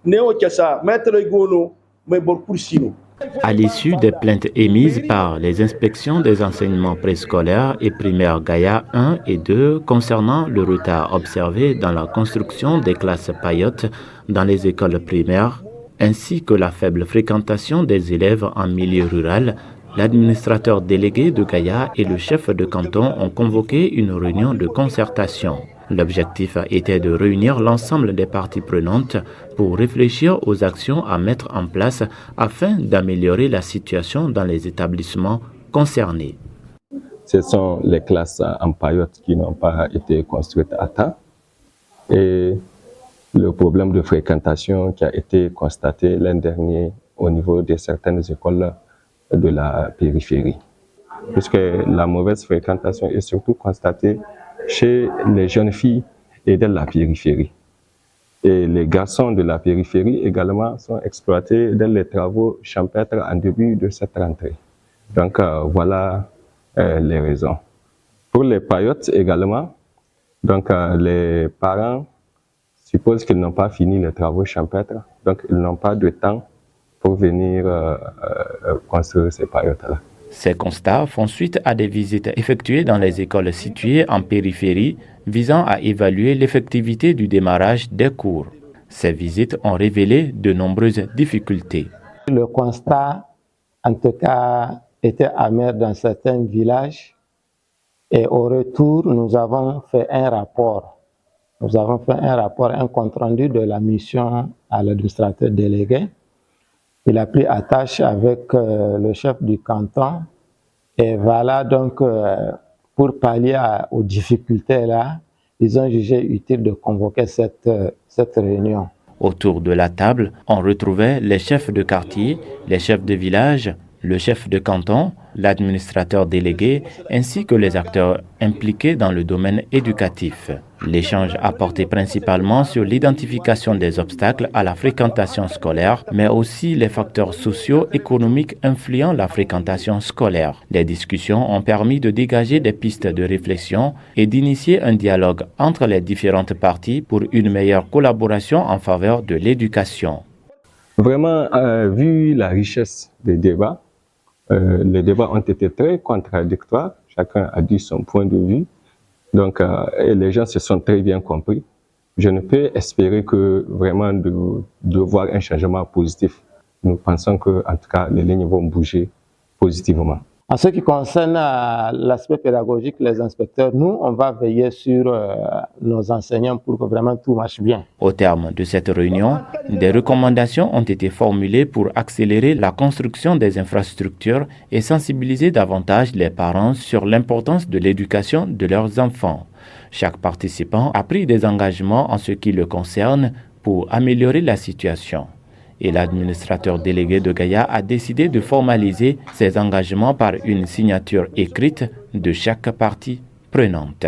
À l'issue des plaintes émises par les inspections des enseignements préscolaires et primaires Gaïa 1 et 2 concernant le retard observé dans la construction des classes paillotes dans les écoles primaires, ainsi que la faible fréquentation des élèves en milieu rural, l'administrateur délégué de Gaïa et le chef de canton ont convoqué une réunion de concertation. L'objectif était de réunir l'ensemble des parties prenantes pour réfléchir aux actions à mettre en place afin d'améliorer la situation dans les établissements concernés. Ce sont les classes en paillotte qui n'ont pas été construites à temps et le problème de fréquentation qui a été constaté l'an dernier au niveau de certaines écoles de la périphérie. Puisque la mauvaise fréquentation est surtout constatée chez les jeunes filles et de la périphérie. Et les garçons de la périphérie également sont exploités dans les travaux champêtres en début de cette rentrée. Donc voilà les raisons. Pour les paillotes également, donc les parents supposent qu'ils n'ont pas fini les travaux champêtres, donc ils n'ont pas de temps pour venir construire ces paillotes-là. Ces constats font suite à des visites effectuées dans les écoles situées en périphérie visant à évaluer l'effectivité du démarrage des cours. Ces visites ont révélé de nombreuses difficultés. Le constat, en tout cas, était amer dans certains villages et au retour, nous avons fait un rapport. Un compte rendu de la mission à l'administrateur délégué. Il a pris attache avec le chef du canton et voilà donc pour pallier aux difficultés là, ils ont jugé utile de convoquer cette réunion. Autour de la table, on retrouvait les chefs de quartier, les chefs de village, le chef de canton, l'administrateur délégué, ainsi que les acteurs impliqués dans le domaine éducatif. L'échange a porté principalement sur l'identification des obstacles à la fréquentation scolaire, mais aussi les facteurs socio-économiques influant la fréquentation scolaire. Les discussions ont permis de dégager des pistes de réflexion et d'initier un dialogue entre les différentes parties pour une meilleure collaboration en faveur de l'éducation. Vraiment, vu la richesse des débats, les débats ont été très contradictoires, chacun a dit son point de vue, donc et les gens se sont très bien compris. Je ne peux espérer que vraiment de voir un changement positif. Nous pensons que, en tout cas, les lignes vont bouger positivement. En ce qui concerne l'aspect pédagogique, les inspecteurs, nous, on va veiller sur nos enseignants pour que vraiment tout marche bien. Au terme de cette réunion, des recommandations ont été formulées pour accélérer la construction des infrastructures et sensibiliser davantage les parents sur l'importance de l'éducation de leurs enfants. Chaque participant a pris des engagements en ce qui le concerne pour améliorer la situation. Et l'administrateur délégué de Gaïa a décidé de formaliser ses engagements par une signature écrite de chaque partie prenante.